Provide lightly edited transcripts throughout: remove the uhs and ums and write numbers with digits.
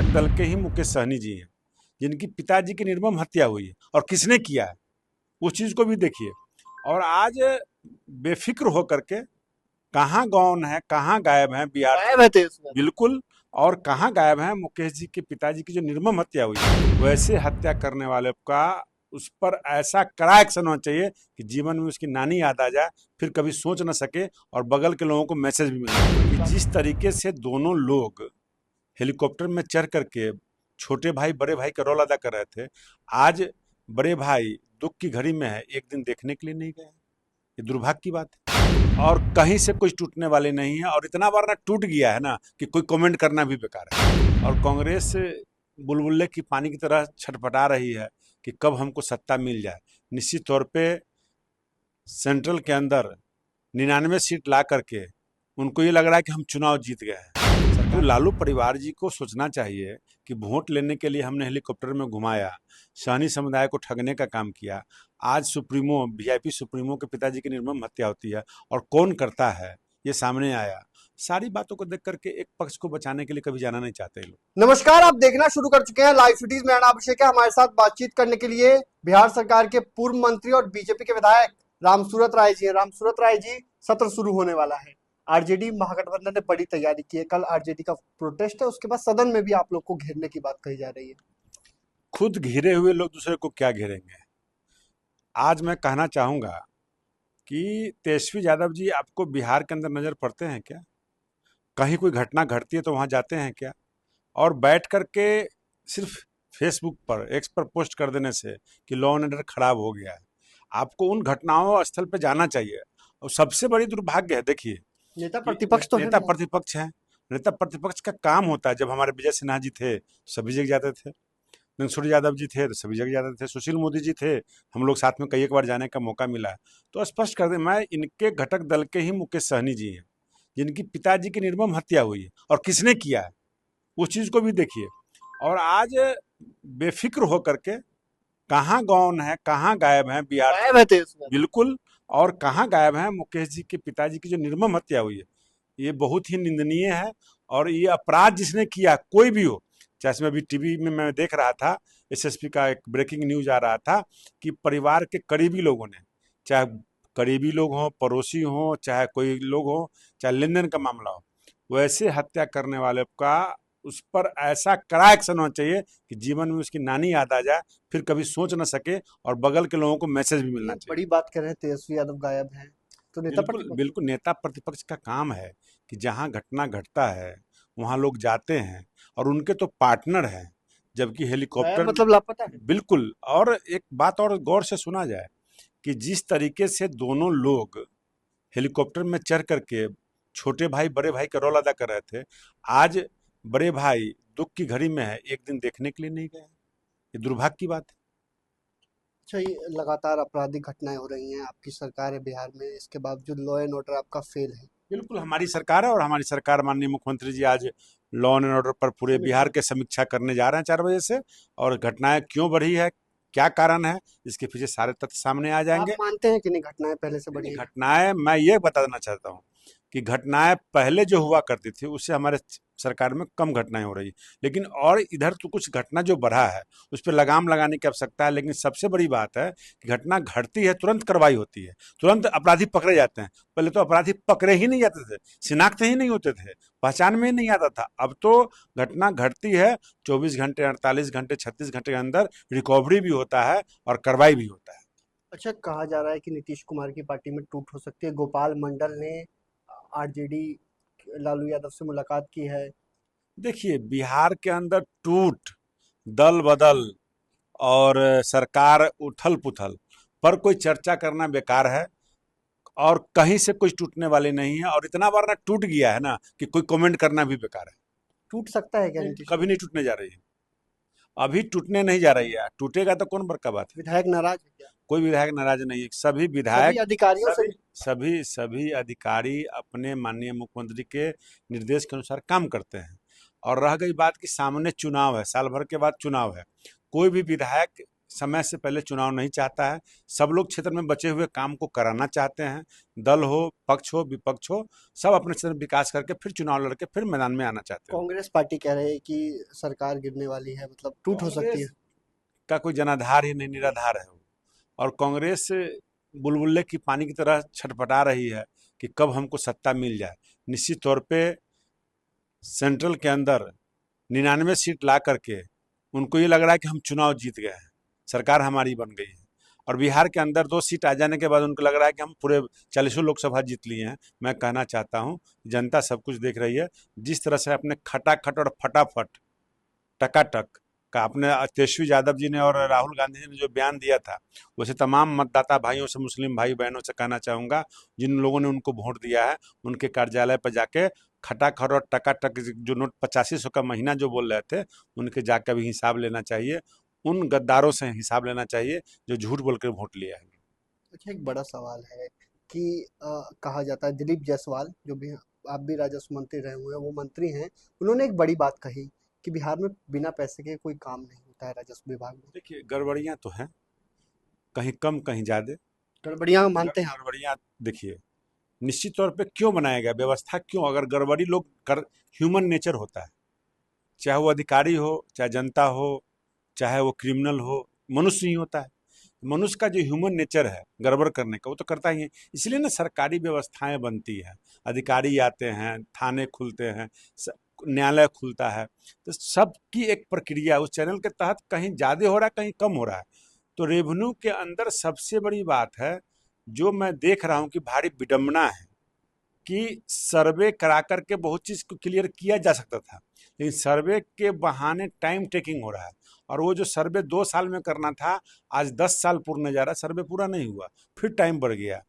घटक दल के ही मुकेश सहनी जी हैं, जिनकी पिताजी की निर्मम हत्या हुई है। और किसने किया है उस चीज को भी देखिए। और आज बेफिक्र होकर के कहाँ गौन है, कहाँ गायब है बिहार गायब है तेजस्वी। बिल्कुल। और कहाँ गायब है मुकेश जी के पिताजी की जो निर्मम हत्या हुई है। वैसे हत्या करने वाले का उस पर ऐसा कड़ा एक्शन होना चाहिए कि जीवन में उसकी नानी याद आ जाए, फिर कभी सोच न सके और बगल के लोगों को मैसेज भी मिले कि जिस तरीके से दोनों लोग हेलीकॉप्टर में चढ़ करके छोटे भाई बड़े भाई का रोल अदा कर रहे थे, आज बड़े भाई दुख की घड़ी में है, एक दिन देखने के लिए नहीं गए। ये दुर्भाग्य की बात है। और कहीं से कुछ टूटने वाले नहीं है। और इतना बार ना टूट गया है ना कि कोई कमेंट करना भी बेकार है। और कांग्रेस बुलबुल्ले की पानी की तरह छटपटा रही है कि कब हमको सत्ता मिल जाए। निश्चित तौर पे सेंट्रल के अंदर 99 सीट ला करके उनको ये लग रहा है कि हम चुनाव जीत गए हैं। सरकार लालू परिवार जी को सोचना चाहिए कि वोट लेने के लिए हमने हेलीकॉप्टर में घुमाया, सहनी समुदाय को ठगने का काम किया। आज सुप्रीमो वीआईपी सुप्रीमो के पिताजी की निर्मम हत्या होती है और कौन करता है ये सामने आया। सारी बातों को देख करके एक पक्ष को बचाने के लिए कभी जाना नहीं चाहते लोग। नमस्कार, आप देखना शुरू कर चुके हैं लाइव सिटीज। मेरा नाम अभिषेक है। हमारे साथ बातचीत करने के लिए बिहार सरकार के पूर्व मंत्री और बीजेपी के विधायक रामसूरत राय जी हैं। रामसूरत राय जी, सत्र शुरू होने वाला है। आरजेडी महागठबंधन ने बड़ी तैयारी की है। कल आरजेडी का प्रोटेस्ट है, उसके बाद सदन में भी आप लोग को घेरने की बात कही जा रही है। खुद घिरे हुए लोग दूसरे को क्या घेरेंगे। आज मैं कहना चाहूंगा कि तेजस्वी यादव जी आपको बिहार के अंदर नजर पड़ते हैं क्या? कहीं कोई घटना घटती है तो वहां जाते हैं क्या? और बैठ करके सिर्फ फेसबुक पर एक्स पर पोस्ट कर देने से कि लॉ एंड ऑर्डर खराब हो गया है, आपको उन घटनाओं स्थल पे जाना चाहिए। और सबसे बड़ी दुर्भाग्य है, देखिए नेता कि प्रतिपक्ष तो है नेता बिहार। प्रतिपक्ष है। नेता प्रतिपक्ष का काम होता है, जब हमारे विजय सिन्हा जी थे तो सभी जगह जाते थे, मनसूर यादव जी थे तो सभी जगह जाते थे, सुशील मोदी जी थे, हम लोग साथ में कई एक बार जाने का मौका मिला है। तो स्पष्ट कर दें, मैं इनके घटक दल के ही मुकेश सहनी जी हैं, जिनकी पिताजी की निर्मम हत्या हुई है। और किसने किया है उस चीज को भी देखिए। और आज बेफिक्र होकर के कहाँ गौन है, कहाँ गायब है बिहार गायब है तेजस्वी। बिल्कुल। और कहाँ गायब है मुकेश जी के पिताजी की जो निर्मम हत्या हुई है, ये बहुत ही निंदनीय है। और ये अपराध जिसने किया कोई भी हो, चाहे इसमें अभी टीवी में मैं देख रहा था, एसएसपी का एक ब्रेकिंग न्यूज आ रहा था कि परिवार के करीबी लोगों ने, चाहे करीबी लोग हों, पड़ोसी हों, चाहे कोई लोग हों, चाहे लेन देन का मामला हो, वैसे हत्या करने वाले का उस पर ऐसा कड़ा एक्शन होना चाहिए कि जीवन में उसकी नानी याद आ जाए, फिर कभी सोच न सके और बगल के लोगों को मैसेज भी मिलना ये चाहिए। बड़ी बात कर रहे हैं, तेजस्वी यादव गायब है तो नेता बिल्कुल प्रतिपक्ष। बिल्कुल, नेता प्रतिपक्ष का काम है कि जहां घटना घटता है वहां लोग जाते हैं और उनके तो पार्टनर हैं, जबकि गायब हेलीकॉप्टर मतलब लापता है। बिल्कुल। और एक बात और गौर से सुना जाए कि जिस तरीके से दोनों लोग हेलीकॉप्टर में चढ़ करके छोटे भाई बड़े भाई का रोल अदा कर रहे थे, आज बड़े भाई दुख की घड़ी में है, एक दिन देखने के लिए नहीं गए। ये दुर्भाग्य की बात है। अच्छा, ये लगातार आपराधिक घटनाएं हो रही हैं, आपकी सरकार है बिहार में, इसके बावजूद लॉ एंड ऑर्डर आपका फेल है। बिल्कुल हमारी सरकार है, और हमारी सरकार माननीय मुख्यमंत्री जी आज लॉ एंड ऑर्डर पर पूरे बिहार समीक्षा। के समीक्षा करने जा रहे हैं 4 बजे से। और घटनाएं क्यों बढ़ी है, क्या कारण है, इसके पीछे सारे तथ्य सामने आ आप जाएंगे। मानते हैं कि नहीं घटनाएं पहले से नहीं बढ़ी नहीं, हैं? घटनाएं मैं ये बताना चाहता हूँ कि घटनाएं पहले जो हुआ करती थी उससे हमारे सरकार में कम घटनाएं हो रही, लेकिन और इधर तो कुछ घटना जो बढ़ा है उस पर लगाम लगाने की आवश्यकता है। लेकिन सबसे बड़ी बात है कि घटना घटती है तुरंत कार्रवाई होती है, तुरंत अपराधी पकड़े जाते हैं। पहले तो अपराधी पकड़े ही नहीं जाते थे, शिनाख्त ही नहीं होते थे, पहचान में ही नहीं आता था। अब तो घटना घटती है, 24 घंटे 48 घंटे 36 घंटे के अंदर रिकवरी भी होता है और कार्रवाई भी होता है। अच्छा, कहा जा रहा है कि नीतीश कुमार की पार्टी में टूट हो सकती है। गोपाल मंडल ने आरजेडी लालू यादव से मुलाकात की है। देखिए बिहार के अंदर टूट, दल बदल और सरकार उथल पुथल पर कोई चर्चा करना बेकार है। और कहीं से कुछ टूटने वाली नहीं है। और इतना बार ना टूट गया है ना कि कोई कमेंट करना भी बेकार है। टूट सकता है क्या नहीं, नीतीश कभी कुमार? नहीं टूटने जा रही है, अभी टूटने नहीं जा रही है। टूटेगा तो कौन बड़का बात है। विधायक नाराज है क्या? कोई विधायक नाराज नहीं है, सभी सभी विधायक, अधिकारियों से। सभी सभी सभी अधिकारी अपने माननीय मुख्यमंत्री के निर्देश के अनुसार काम करते हैं। और रह गई बात कि सामने चुनाव है, साल भर के बाद चुनाव है, कोई भी विधायक समय से पहले चुनाव नहीं चाहता है। सब लोग क्षेत्र में बचे हुए काम को कराना चाहते हैं। दल हो, पक्ष हो, विपक्ष हो, सब अपने क्षेत्र में विकास करके फिर चुनाव लड़के फिर मैदान में आना चाहते हैं। कांग्रेस पार्टी कह रहे हैं कि सरकार गिरने वाली है, मतलब टूट हो सकती है। कांग्रेस का कोई जनाधार ही नहीं, निराधार है वो। और कांग्रेस बुलबुले की पानी की तरह छटपटा रही है कि कब हमको सत्ता मिल जाए। निश्चित तौर पे सेंट्रल के अंदर 99 सीट ला करके उनको ये लग रहा है कि हम चुनाव जीत गए हैं, सरकार हमारी बन गई है। और बिहार के अंदर 2 सीट आ जाने के बाद उनको लग रहा है कि हम पूरे 40 लोकसभा जीत लिए हैं। मैं कहना चाहता हूँ, जनता सब कुछ देख रही है। जिस तरह से अपने खटाखट और फटाफट टकाटक का अपने तेजस्वी यादव जी ने और राहुल गांधी जी ने जो बयान दिया था, वैसे तमाम मतदाता भाइयों से, मुस्लिम भाई बहनों से कहना चाहूँगा, जिन लोगों ने उनको वोट दिया है, उनके कार्यालय पर जाके खटाखट और टकाटक जो नोट 8500 का महीना जो बोल रहे थे, उनके जाकर भी हिसाब लेना चाहिए। उन गद्दारों से हिसाब लेना चाहिए जो झूठ बोल कर वोट लिया है। अच्छा, एक बड़ा सवाल है कि कहा जाता है दिलीप जायसवाल, जो भी आप भी राजस्व मंत्री रहे हुए हैं, वो मंत्री हैं, उन्होंने एक बड़ी बात कही कि बिहार में बिना पैसे के कोई काम नहीं होता है राजस्व विभाग में। देखिए, गड़बड़ियाँ तो हैं, कहीं कम कहीं ज़्यादा। गड़बड़ियां मानते हैं आप? गड़बड़ियाँ देखिए, निश्चित तौर पे क्यों बनाया गया, व्यवस्था क्यों, अगर गड़बड़ी लोग कर, ह्यूमन नेचर होता है, चाहे वो अधिकारी हो, चाहे जनता हो, चाहे वो क्रिमिनल हो, मनुष्य ही होता है। मनुष्य का जो ह्यूमन नेचर है गड़बड़ करने का, वो तो करता ही है। इसलिए ना सरकारी व्यवस्थाएं बनती है, अधिकारी आते हैं, थाने खुलते हैं, न्यायालय खुलता है, तो सबकी एक प्रक्रिया उस चैनल के तहत कहीं ज़्यादा हो रहा है, कहीं कम हो रहा है। तो रेवेन्यू के अंदर सबसे बड़ी बात है जो मैं देख रहा हूँ कि भारी विडंबना है कि सर्वे करा करके बहुत चीज़ को क्लियर किया जा सकता था, लेकिन सर्वे के बहाने टाइम टेकिंग हो रहा है। और वो जो सर्वे 2 साल में करना था, आज 10 साल पूर्ण जा रहा है, सर्वे पूरा नहीं हुआ, फिर टाइम बढ़ गया।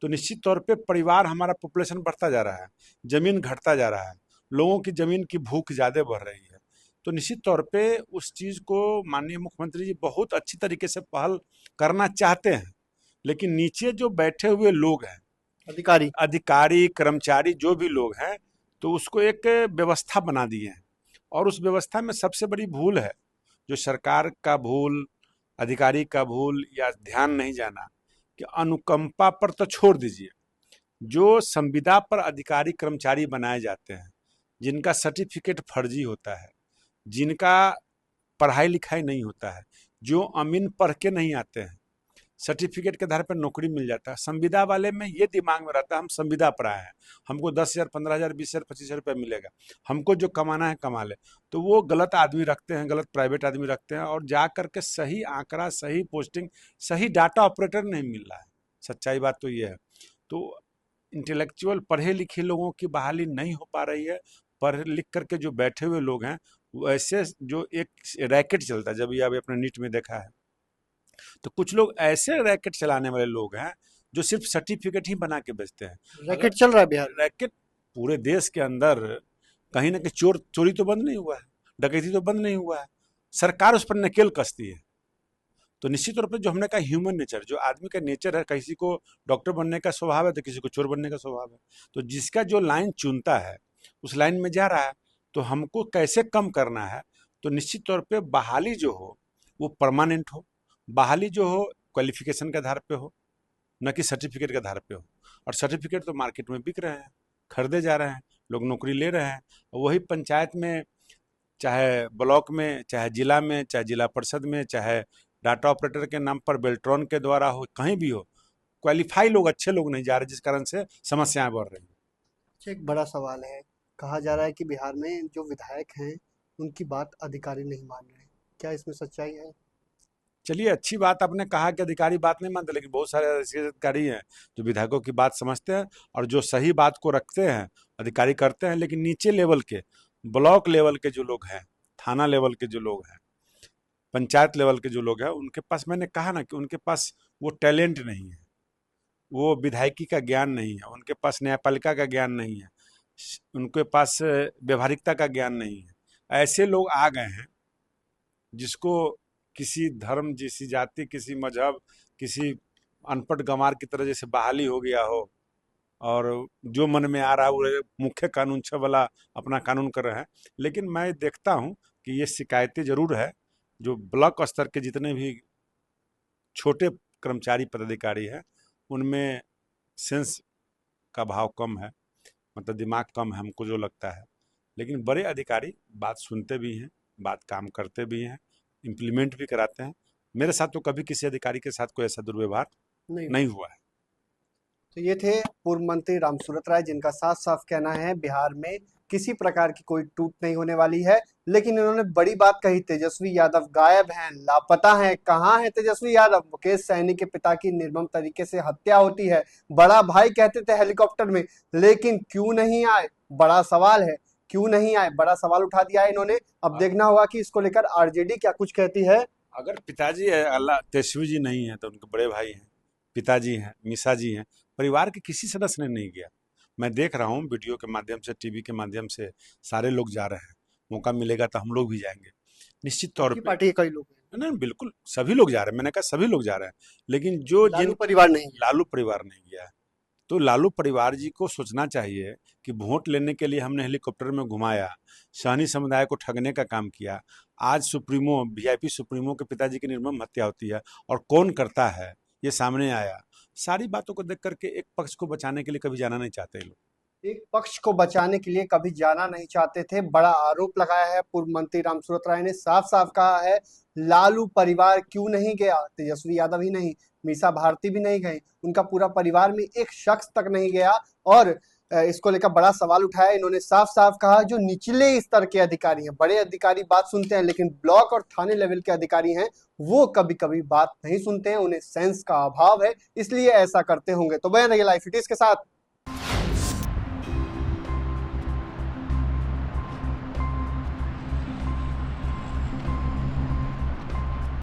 तो निश्चित तौर पे परिवार, हमारा पॉपुलेशन बढ़ता जा रहा है, ज़मीन घटता जा रहा है, लोगों की ज़मीन की भूख ज़्यादा बढ़ रही है। तो निश्चित तौर पे उस चीज़ को माननीय मुख्यमंत्री जी बहुत अच्छी तरीके से पहल करना चाहते हैं, लेकिन नीचे जो बैठे हुए लोग हैं, अधिकारी कर्मचारी जो भी लोग हैं, तो उसको एक व्यवस्था बना दिए हैं। और उस व्यवस्था में सबसे बड़ी भूल है, जो सरकार का भूल, अधिकारी का भूल या ध्यान नहीं जाना, कि अनुकंपा पर तो छोड़ दीजिए, जो संविदा पर अधिकारी कर्मचारी बनाए जाते हैं, जिनका सर्टिफिकेट फर्जी होता है, जिनका पढ़ाई लिखाई नहीं होता है, जो अमीन पढ़ के नहीं आते हैं, सर्टिफिकेट के आधार पर नौकरी मिल जाता है। संविदा वाले में ये दिमाग में रहता है हम संविदा पर आए हैं, हमको 10,000, 15,000, 20,000, 25,000 रुपये मिलेगा, हमको जो कमाना है कमा ले। तो वो गलत आदमी रखते हैं, गलत प्राइवेट आदमी रखते हैं, और जा करके सही आंकड़ा, सही पोस्टिंग, सही डाटा ऑपरेटर नहीं मिल रहा है। सच्चाई बात तो ये है। तो इंटेलेक्चुअल पढ़े लिखे लोगों की बहाली नहीं हो पा रही है। पढ़ लिख करके जो बैठे हुए लोग हैं, वैसे जो एक रैकेट चलता है, जब ये अभी अपने नीट में देखा है, तो कुछ लोग ऐसे रैकेट चलाने वाले लोग हैं जो सिर्फ सर्टिफिकेट ही बना के बेचते हैं। रैकेट चल रहा है बिहार में? रैकेट पूरे देश के अंदर कहीं ना कहीं चोरी तो बंद नहीं हुआ है, डकैती तो बंद नहीं हुआ है, सरकार उस पर नकेल कसती है। तो निश्चित तौर पर जो हमने कहा ह्यूमन नेचर, जो आदमी का नेचर है, किसी को डॉक्टर बनने का स्वभाव है तो किसी को चोर बनने का स्वभाव है। तो जिसका जो लाइन चुनता है उस लाइन में जा रहा है। तो हमको कैसे कम करना है, तो निश्चित तौर पे बहाली जो हो वो परमानेंट हो, बहाली जो हो क्वालिफिकेशन के आधार पे हो, न कि सर्टिफिकेट के आधार पे हो। और सर्टिफिकेट तो मार्केट में बिक रहे हैं, खरीदे जा रहे हैं, लोग नौकरी ले रहे हैं। वही पंचायत में, चाहे ब्लॉक में, चाहे जिला में, चाहे जिला परिषद में, चाहे डाटा ऑपरेटर के नाम पर बेल्ट्रॉन के द्वारा हो, कहीं भी हो, क्वालिफाई लोग, अच्छे लोग नहीं जा रहे, जिस कारण से समस्याएं बढ़ रही हैं। अच्छा, एक बड़ा सवाल है, कहा जा रहा है कि बिहार में जो विधायक हैं उनकी बात अधिकारी नहीं मान रहे, क्या इसमें सच्चाई है? चलिए, अच्छी बात आपने कहा कि अधिकारी बात नहीं मानते, लेकिन बहुत सारे ऐसे अधिकारी हैं जो विधायकों की बात समझते हैं और जो सही बात को रखते हैं, अधिकारी करते हैं। लेकिन नीचे लेवल के, ब्लॉक लेवल के जो लोग हैं, थाना लेवल के जो लोग हैं, पंचायत लेवल के जो लोग हैं, उनके पास, मैंने कहा ना कि उनके पास वो टैलेंट नहीं है, वो विधायकी का ज्ञान नहीं है, उनके पास न्यायपालिका का ज्ञान नहीं है, उनके पास व्यवहारिकता का ज्ञान नहीं है। ऐसे लोग आ गए हैं जिसको किसी धर्म, किसी जाति, किसी मजहब, किसी अनपढ़ गंवार की तरह जैसे बहाली हो गया हो, और जो मन में आ रहा है वो मुख्य कानून 6 वाला अपना कानून कर रहे हैं। लेकिन मैं देखता हूँ कि ये शिकायतें जरूर है, जो ब्लॉक स्तर के जितने भी छोटे कर्मचारी पदाधिकारी हैं उनमें सेंस का भाव कम है, मतलब दिमाग कम है हमको जो लगता है। लेकिन बड़े अधिकारी बात सुनते भी हैं, बात काम करते भी हैं, इम्प्लीमेंट भी कराते हैं। मेरे साथ तो कभी किसी अधिकारी के साथ कोई ऐसा दुर्व्यवहार नहीं हुआ है। तो ये थे पूर्व मंत्री रामसूरत राय, जिनका साफ साफ कहना है बिहार में किसी प्रकार की कोई टूट नहीं होने वाली है। लेकिन इन्होंने बड़ी बात कही, तेजस्वी यादव गायब हैं, लापता हैं। कहाँ है तेजस्वी यादव? मुकेश सहनी के पिता की निर्मम तरीके से हत्या होती है, बड़ा भाई कहते थे हेलीकॉप्टर में, लेकिन क्यों नहीं आए? बड़ा सवाल है, क्यों नहीं आए? बड़ा सवाल उठा दिया है इन्होंने। अब देखना होगा कि इसको लेकर आरजेडी क्या कुछ कहती है। अगर पिताजी है, अल्लाह तेजस्वी जी नहीं है तो उनके बड़े भाई हैं, पिताजी हैं, मीसा जी हैं, परिवार के किसी सदस्य ने नहीं गया। मैं देख रहा हूँ वीडियो के माध्यम से, टीवी के माध्यम से सारे लोग जा रहे हैं। मौका मिलेगा तो हम लोग भी जाएंगे निश्चित तौर आपकी पे। पार्टी के कई लोग हैं, नहीं बिल्कुल सभी लोग जा रहे हैं, मैंने कहा सभी लोग जा रहे हैं, लेकिन जो लालू परिवार नहीं है। लालू परिवार नहीं गया है। तो लालू परिवार जी को सोचना चाहिए कि वोट लेने के लिए हमने हेलीकॉप्टर में घुमाया, सहनी समुदाय को ठगने का काम किया। आज सुप्रीमो, वीआईपी सुप्रीमो के पिताजी की निर्मम हत्या होती है और कौन करता है ये सामने आया। सारी बातों को देख करके एक पक्ष को बचाने के लिए कभी जाना नहीं चाहते ये लोग। एक पक्ष को बचाने के लिए कभी जाना नहीं चाहते थे, बड़ा आरोप लगाया है पूर्व मंत्री रामसूरत राय ने। साफ साफ कहा है लालू परिवार क्यों नहीं गया। तेजस्वी यादव ही नहीं, मीसा भारती भी नहीं गई, उनका पूरा परिवार में एक शख्स तक नहीं गया। और इसको लेकर बड़ा सवाल उठाया इन्होंने। साफ साफ कहा जो निचले स्तर के अधिकारी हैं, बड़े अधिकारी बात सुनते हैं, लेकिन ब्लॉक और थाने लेवल के अधिकारी हैं वो कभी कभी बात नहीं सुनते हैं, उन्हें सेंस का अभाव है, इसलिए ऐसा करते होंगे। तो बने रहिए लाइव फिटिस के साथ।